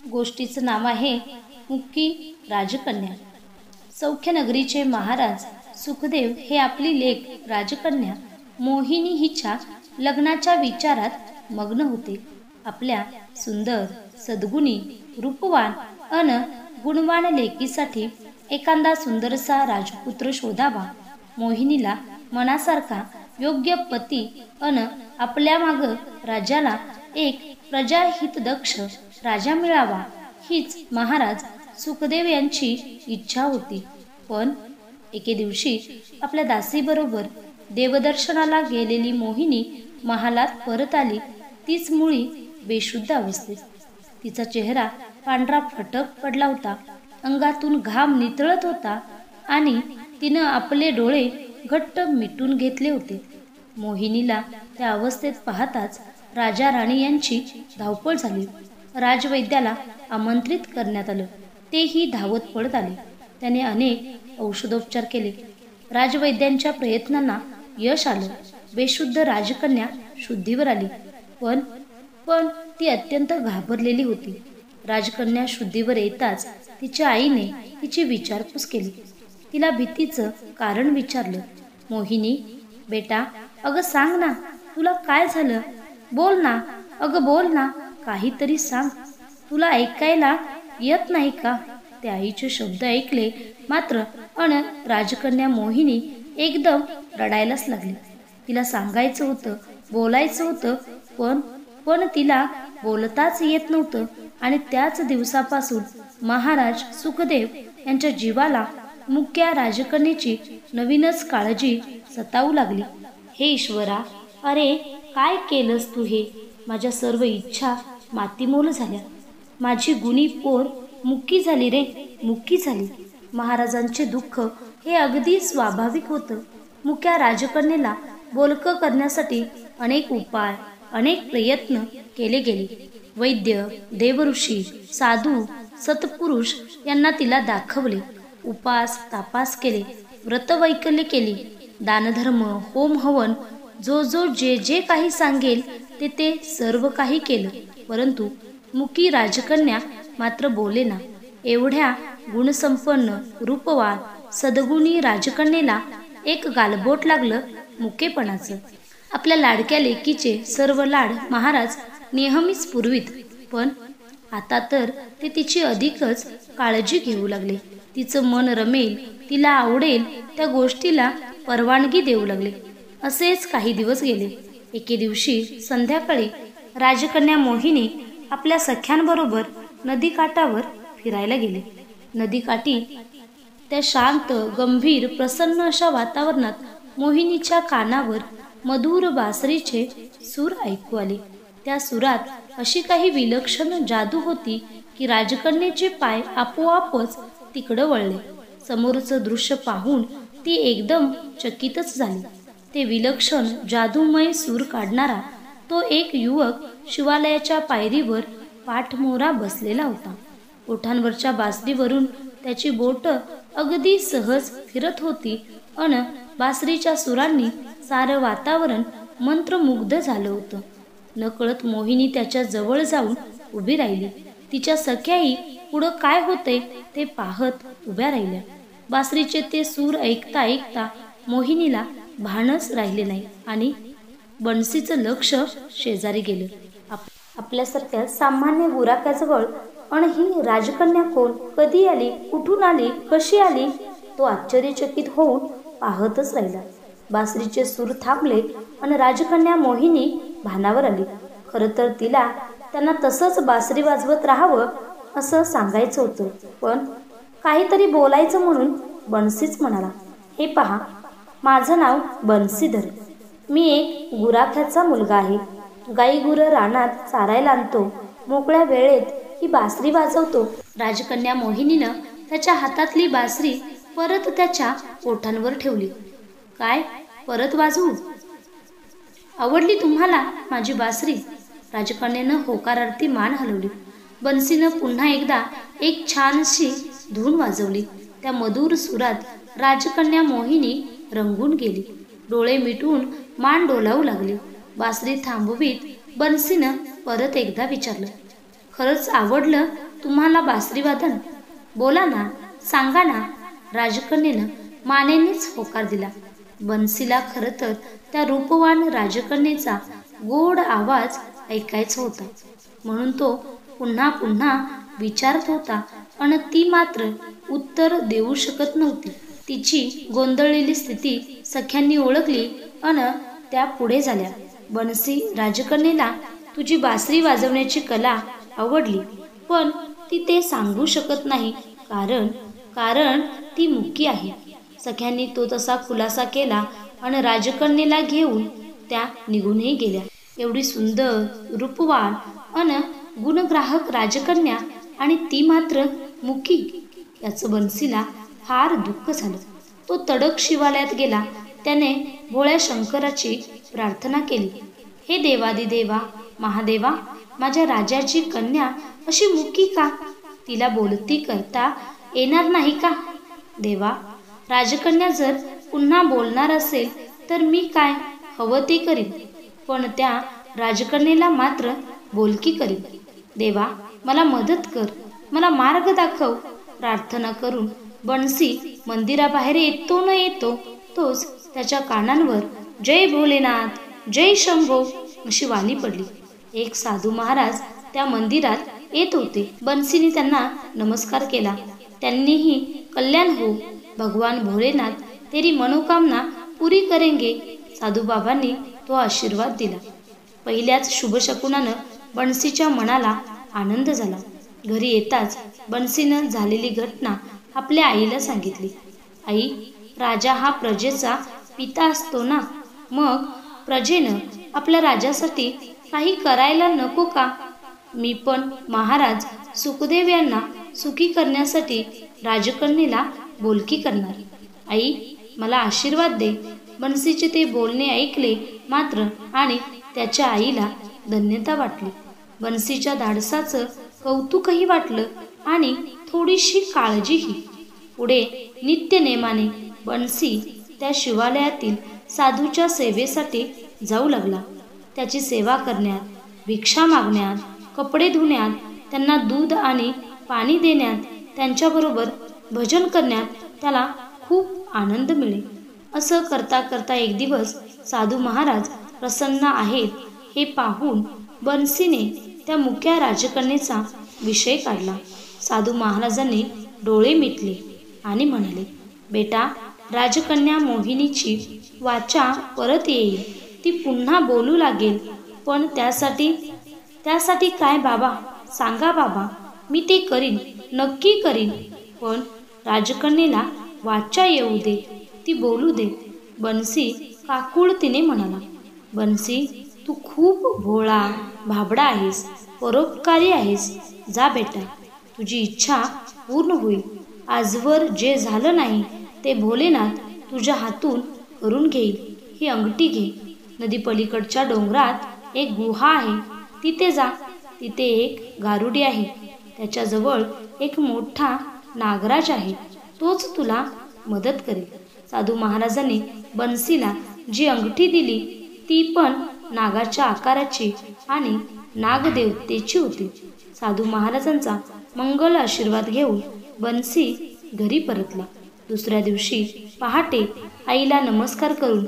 गोष्टीचं नाव आहे मुक्की राजकन्या। सौख्यनगरीचे महाराज सुखदेव हे आपली लेक राजकन्या मोहिनी हिच्या लग्नाच्या विचारात मग्न होते। आपल्या सुंदर, सद्गुणी, रूपवान अन गुणवान लेकीसाठी एखादा सुंदरसा राजपुत्र शोधावा, मोहिनीला मनासारखा योग्य पती अन आपल्या माग राजाला एक प्रजाहितदक्ष राजा मिळावा, हीच महाराज सुखदेव यांची इच्छा होती। पण एके दिवशी आपल्या दासीबरोबर देवदर्शनाला गेलेली मोहिनी महालात परत आली। तीच मुळी बेशुद्ध अवस्थेत। तिचा चेहरा पांढरा फटक पडला होता, अंगातून घाम नितळत होता आणि तिनं आपले डोळे घट्ट मिटून घेतले होते। मोहिनीला त्या अवस्थेत पाहताच राजा राणी यांची धावपळ झाली। राजवैद्याला आमंत्रित करण्यात आलं, तेही धावत पळत आले। त्याने अनेक औषधोपचार केले। राजवैद्यांच्या प्रयत्नांना यश आलं। बेशुद्ध राजकन्या शुद्धीवर आली, पण ती अत्यंत घाबरलेली होती। राजकन्या शुद्धीवर येताच तिच्या आईने तिची विचारपूस केली। तिला भीतीचं कारण विचारलं। मोहिनी, बेटा, अगं सांग ना, तुला काय झालं? बोल ना, अगं बोल ना, काहीतरी सांग, तुला ऐकायला येत नाही का? त्या आईचे शब्द ऐकले मात्र राजकन्या मोहिनी एकदम रडायलाच लागली। तिला सांगायचं होतं, बोलायचं होतं, पण तिला बोलताच येत नव्हतं। आणि त्याच दिवसापासून महाराज सुखदेव यांच्या जीवाला मुक्या राजकन्येची नवीनच काळजी सतावू लागली। हे ईश्वरा, अरे काय केलंस तू हे? माझ्या सर्व इच्छा मातीमोल झाल्या। माझी गुणी पोर मुक्की झाली रे, मुक्की झाली। महाराजांचे दुःख हे अगदी स्वाभाविक होतं। मुक्या राजकन्येला बोलकं करण्यासाठी अनेक उपाय, अनेक प्रयत्न केले गेले। वैद्य, देवऋषी, साधू, सत्पुरुष यांना तिला दाखवले। उपास तापास केले, व्रतवैकल्य केली, दानधर्म, होम हवन, जो जे काही सांगेल ते सर्व काही केलं। परंतु मुकी राजकन्या मात्र बोलेना। एवढ्या गुणसंपन्न, रूपवान, सद्गुणी राजकन्येला एक गालबोट लागलं मुकेपणाचं। आपल्या लाडक्या लेकीचे सर्व लाड महाराज नेहमीच पुरवीत, पण आता तर ते तिची अधिकच काळजी घेऊ लागले। तिचं मन रमेल, तिला आवडेल त्या गोष्टीला परवानगी देऊ लागले। असेच काही दिवस गेले। एके दिवशी संध्याकाळी राजकन्या मोहिनी आपल्या सख्यांबरोबर नदीकाठावर फिरायला गेली। नदीकाठी त्या शांत, गंभीर, प्रसन्न अशा वातावरणात मोहिनीच्या कानावर मधुर बासरीचे सूर ऐकू आले। त्या सुरात अशी काही विलक्षण जादू होती की राजकन्येचे पाय आपोआपच तिकडं वळले। समोरचं दृश्य पाहून ती एकदम चकितच झाली। ते विलक्षण जादूमय सूर काढणारा तो एक युवक शिवालयाच्या पायरीवर पाठमोरा बसलेला होता। ओठांवरच्या बासरीवरून त्याची बोट अगदी सहज फिरत होती बासरीच्या सुरांनी सारं वातावरण मंत्रमुग्ध झालं होतं। नकळत मोहिनी त्याच्या जवळ जाऊन उभी राहिली। तिच्या सख्याही पुढं काय होते ते पाहत उभ्या राहिल्या। बासरीचे ते सूर ऐकता ऐकता मोहिनीला भानच राहिले नाही आणि बन्सीचं लक्ष शेजारी गेलं। आपल्यासारख्या सामान्य गुराख्याजवळ ही राजकन्या कोण, कधी आली, कुठून आली, कशी आली, तो आश्चर्यचकित होऊन पाहतच राहिला। बासरीचे सूर थांबले आणि राजकन्या मोहिनी भानावर आली। खरं तर तिला त्यांना तसंच बासरी वाजवत राहावं असं सांगायचं होतं, पण काहीतरी बोलायचं म्हणून बन्सीच म्हणाला, हे पहा, माझं नाव बन्सीधर, मी एक गुराख्याचा मुलगा आहे। गाई गुरं रानात चारायला आणतो, मोकळ्या वेळेत ही बासरी वाजवतो। राजकन्या मोहिनीनं त्याच्या हातातली बासरी परत त्याच्या ओठांवर ठेवली। काय, परत वाजवू? आवडली तुम्हाला माझी बासरी? राजकन्यानं होकारार्थी मान हलवली। बन्सीनं पुन्हा एकदा एक छानशी धून वाजवली। त्या मधुर सुरात राजकन्या मोहिनी रंगून गेली। डोळे मिटून मान डोलावू लागली। बासरी थांबवीत बन्सीनं परत एकदा विचारलं, खरंच आवडलं तुम्हाला बासरीवादन? बोला ना, सांगा ना. राजकन्येनं मानेनेच होकार दिला. बन्सीला खरं तर त्या रूपवान राजकन्येचा गोड आवाज ऐकायचा होता, म्हणून तो पुन्हा पुन्हा विचारत होता, पण ती मात्र उत्तर देऊ शकत नव्हती. तिची गोंधळलेली स्थिती सख्यांनी ओळखली अन त्या पुढे झाल्या. बन्सी, राजकन्येला तुझी बासरी वाजवण्याची कला आवडली, पण ती ते सांगू शकत नाही कारण ती मुकी आहे. सख्यांनी तो तसा खुलासा केला आणि राजकन्येला घेऊन त्या निघूनही गेल्या. एवढी सुंदर, रूपवान अन गुणग्राहक राजकन्या आणि ती मात्र मुकी, याचं बन्सीला फार दुःख झालं. तो तडक शिवालयात गेला. त्याने भोळ्या शंकराची प्रार्थना केली. हे देवादिदेवा, महादेवा, माझ्या राजाची कन्या अशी मुकी का? तिला बोलती करता येणार नाही का? देवा, राजकन्या जर पुन्हा बोलणार असेल तर मी काय हवं ते करीन, पण त्या राजकन्येला मात्र बोलकी करीन. देवा, मला मदत कर, मला मार्ग दाखव. प्रार्थना करून बन्सी मंदिराबाहेर येतो न येतो तोच त्याच्या कानांवर जय भोलेनाथ, जय शंभो अशी वाणी पडली. एक साधू महाराज त्या मंदिरात येत होते. बन्सीने त्यांना नमस्कार केला. त्यांनीही कल्याण हो, भगवान भोलेनाथ तेरी मनोकामना पुरी करेंगे. साधूबाबांनी तो आशीर्वाद दिला. पहिल्याच शुभशकुनानं बन्सीच्या मनाला आनंद झाला. घरी येताच बन्सीनं झालेली घटना आपल्या आईला सांगितली. आई, राजा हा प्रजेचा पिता असतो ना, मग प्रजेनं आपल्या राजासाठी काही करायला नको का? मी पण महाराज सुखदेव यांना सुखी करण्यासाठी राजकन्येला बोलकी करणार. आई, मला आशीर्वाद दे. बन्सीचे ते बोलणे ऐकले मात्र आणि त्याच्या आईला धन्यता वाटली. बन्सीच्या धाडसाचं कौतुकही वाटलं आणि थोडीशी काळजीही. पुढे नित्यनेमाने बन्सी त्या शिवालयातील साधूच्या सेवेसाठी जाऊ लागला. त्याची सेवा करण्यात, भिक्षा मागण्यात, कपडे धुण्यात, त्यांना दूध आणि पाणी देण्यात, त्यांच्याबरोबर भजन करण्यात त्याला खूप आनंद मिळे. असं करता करता एक दिवस साधू महाराज प्रसन्न आहेत हे पाहून बन्सीने त्या मुक्या राजकन्येचा विषय काढला. साधू महाराजांनी डोळे मिटले आणि म्हणाले, बेटा, राजकन्या मोहिनीची वाचा परत येईल. ती पुन्हा बोलू लागेल, पण त्यासाठी काय बाबा? सांगा बाबा, मी ते करीन, नक्की करीन. पण राजकन्येला वाचा येऊ दे, ती बोलू दे. बन्सी काकुळतीने म्हणाला. बन्सी, तू खूप भोळा भाबडा आहेस, परोपकारी आहेस. जा बेटा, तुझी इच्छा पूर्ण होईल. आजवर जे झालं नाही ते भोलेनाथ तुझ्या हातून करून घेईल. ही अंगठी घे. नदी पलीकडच्या डोंगरात एक गुहा आहे, तिथे जा. तिथे एक गारुडी आहे, त्याच्याजवळ एक मोठा नागराज आहे, तोच तुला मदत करेल. साधू महाराजांनी बन्सीला जी अंगठी दिली ती पण नागाच्या आकाराची आणि नागदेवतेची होती. साधू महाराजांचा मंगल आशीर्वाद घेऊन बन्सी घरी परतला. दुसऱ्या दिवशी पहाटे आईला नमस्कार करून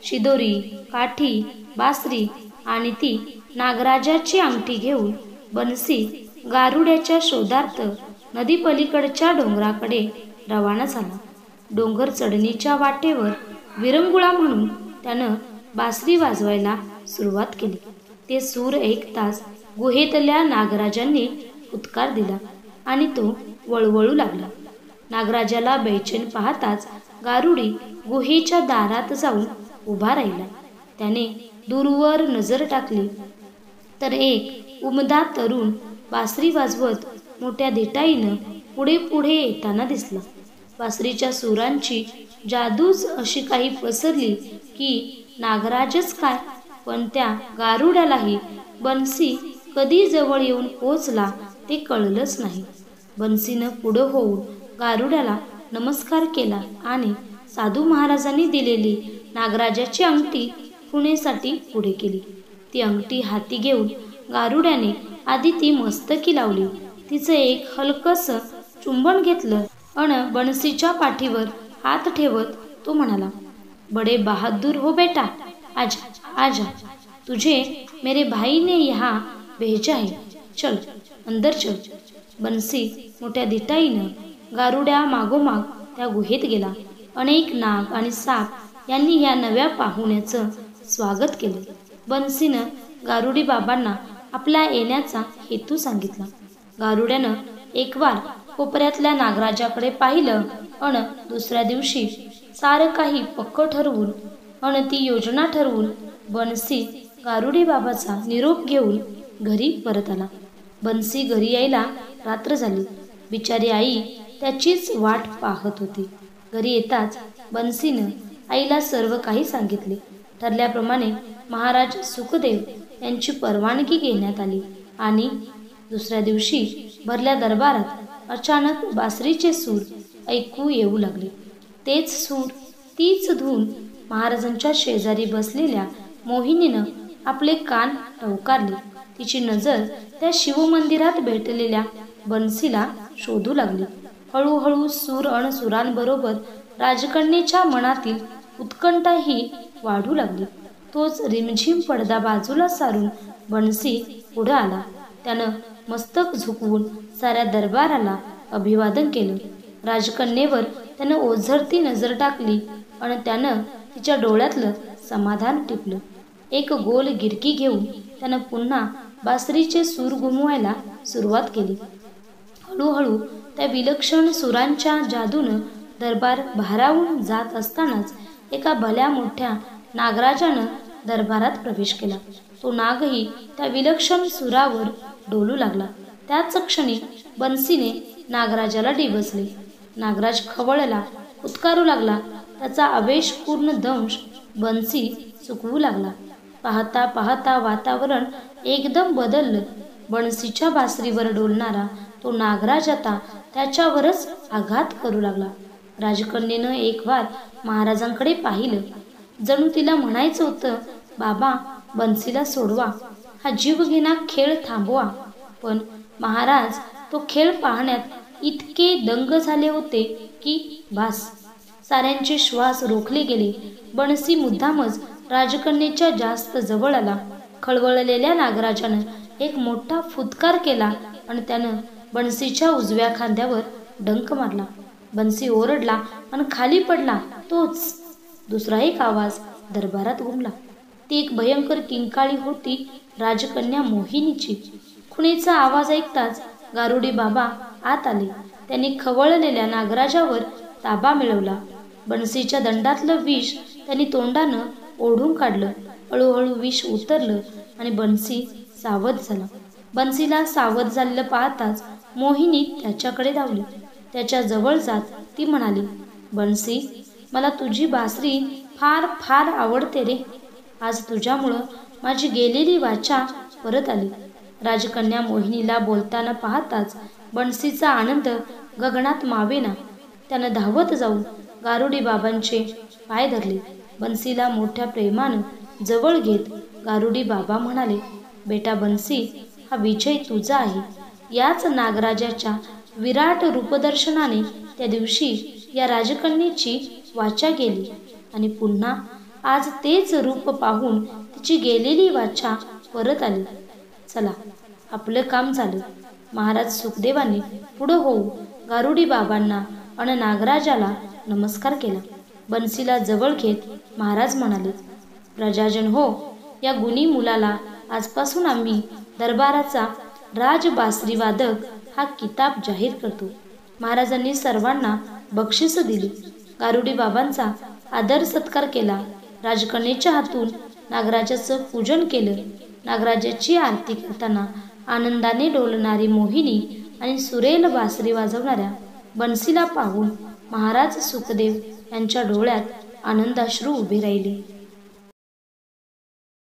शिदोरी, काठी, बासरी आणि ती नागराजाची अंगठी घेऊन बन्सी गारुड्याच्या शोधार्थ नदी पलीकडच्या डोंगराकडे रवाना झाला. डोंगर चढणीच्या वाटेवर विरंगुळा म्हणून त्यानं बासरी वाजवायला सुरुवात केली. ते सूर ऐकताच गुहेतल्या नागराजांनी उत्कार दिला आणि तो वळवळू लागला. नागराजाला बेचैन पाहताच गारुडी गुहेच्या दारात जाऊन उभा राहिला. त्याने दूरवर नजर टाकली तर एक उमदा तरुण बासरी वाजवत मोठ्या धिटाईनं पुढे पुढे येताना दिसला. बासरीच्या सुरांची जादूच अशी काही पसरली की नागराजच काय, पण त्या गारुड्यालाही बन्सी कधी जवळ येऊन पोचला ते कळलंच नाही. बन्सीनं पुढं होऊन गारुड्याला नमस्कार केला आणि साधू महाराजांनी दिलेली नागराजाची अंगठी खुणेसाठी पुढे केली. ती अंगठी हाती घेऊन गारुड्याने आधी ती मस्तकी लावली, तिचं एक हलकस चुंबन घेतलं अन बन्सीच्या पाठीवर हात ठेवत तो म्हणाला, बडे बहादूर हो बेटा, आजा आजा, तुझे मेरे भाई ने यहाँ भेजा है, चल अंदर चल. बन्सी मोठ्या धिटाईनं गारुड्या मागोमाग त्या गुहेत गेला. अनेक नाग आणि साप यांनी या नव्या पाहुण्याचं स्वागत केले. बन्सीनं गारुडी बाबांना आपल्या येण्याचा हेतू सांगितला. गारुड्यानं एकवार कोपऱ्यातल्या नागराजाकडे पाहिलं अन दुसऱ्या दिवशी सारं काही पक्क ठरवून अन ती योजना ठरवून बन्सी गारुडी बाबाचा निरोप घेऊन घरी परत आला. बन्सी घरी यायला रात्र झाली. बिचारी आई त्याचीच वाट पाहत होती. घरी येताच बन्सीनं आईला सर्व काही सांगितले. ठरल्याप्रमाणे महाराज सुखदेव यांची परवानगी घेण्यात आली आणि दुसऱ्या दिवशी भरल्या दरबारात अचानक बासरीचे सूर ऐकू येऊ लागले. तेच सूर, तीच धून महाराजांच्या शेजारी बसलेल्या मोहिनीनं आपले कान टवकारले. तिची नजर त्या शिवमंदिरात भेटलेल्या बन्सीला शोधू लागली. हळूहळू सूर अन सुरांबरोबर राजकन्येच्या मनातील उत्कंठाही वाढू लागली. तोच रिमझिम पडदा बाजूला सारून बन्सी पुढे आला. त्यानं मस्तक झुकवून साऱ्या दरबाराला अभिवादन केलं. राजकन्येवर त्यानं ओझरती नजर टाकली आणि त्यानं तिच्या डोळ्यातलं समाधान टिपलं. एक गोल गिरकी घेऊन त्यानं पुन्हा बासरीचे सूर घुमवायला सुरुवात केली. हळूहळू त्या विलक्षण सुरांच्या जादूनं दरबार भारावून जात असतानाच एका भल्या मोठ्या नागराजानं दरबारात प्रवेश केला. तो नागही त्या विलक्षण सुरावर डोलू लागला. त्याच क्षणी बन्सीने नागराजाला डिवचले. नागराज खवळला, उत्कारू लागला. त्याचा आवेशपूर्ण दंश बन्सी चुकवू लागला. पाहता पाहता वातावरण एकदम बदललं. बन्सीच्या बासरीवर डोलणारा तो नागराज आता त्याच्यावरच आघात करू लागला. राजकन्येनं एकवार महाराजांकडे पाहिलं. जणू तिला म्हणायचं होतं, बाबा, बन्सीला सोडवा, हा जीवघेणा खेळ थांबवा. पण महाराज तो खेळ पाहण्यात इतके दंग झाले होते की बास. साऱ्यांचे श्वास रोखले गेले. बन्सी मुद्दामच राजकन्येच्या जास्त जवळ आला. खळवळलेल्या नागराजानं एक मोठा फुत्कार केला आणि त्यानं बन्सीच्या उजव्या खांद्यावर डंक मारला. बन्सी ओरडला आणि खाली पडला. तोच दुसरा एक आवाज दरबारात घुमला. ती एक भयंकर किंकाळी होती, राजकन्या मोहिनीची. खुणेचा आवाज ऐकताच गारुडी बाबा आत आले. त्यांनी खवळलेल्या नागराजावर ताबा मिळवला. बन्सीच्या दंडातलं विष त्यांनी तोंडानं ओढून काढलं. हळूहळू विष उतरलं आणि बन्सी सावध झाला. बन्सीला सावध झालेलं पाहताच मोहिनी त्याच्याकडे धावली. त्याच्या जवळ जात ती म्हणाली, बन्सी, मला तुझी बासरी फार फार आवडते रे. आज तुझ्यामुळं माझी गेलेली वाचा परत आली. राजकन्या मोहिनीला बोलताना पाहताच बन्सीचा आनंद गगनात मावेना. त्यानं धावत जाऊन गारुडी बाबांचे पाय धरले. बन्सीला मोठ्या प्रेमानं जवळ घेत गारुडी बाबा म्हणाले, बेटा बन्सी, हा विजय तुझा आहे. याच नागराजाच्या विराट रूपदर्शनाने त्या दिवशी या राजकन्येची वाचा गेली आणि पुन्हा आज तेच रूप पाहून तिची गेलेली वाचा परत आली. चला, आपलं काम झालं. महाराज सुखदेवांनी पुढं होऊ गारुडी बाबांना आणि नागराजाला नमस्कार केला. बन्सीला जवळ घेत महाराज म्हणाले, प्रजाजन हो, या गुणी मुलाला आजपासून आम्ही दरबाराचा राजबासरीवादक हा किताब जाहीर करतो. महाराजांनी सर्वांना बक्षीस दिली. गारुडी बाबांचा आदर सत्कार केला. राजकन्येच्या हातून नागराजाचं पूजन केलं. नागराजाची आरती करताना आनंदाने डोलणारी मोहिनी आणि सुरेल बासरी वाजवणाऱ्या बन्सीला पाहून महाराज सुखदेव यांच्या डोळ्यात आनंदाश्रू उभे राहिले.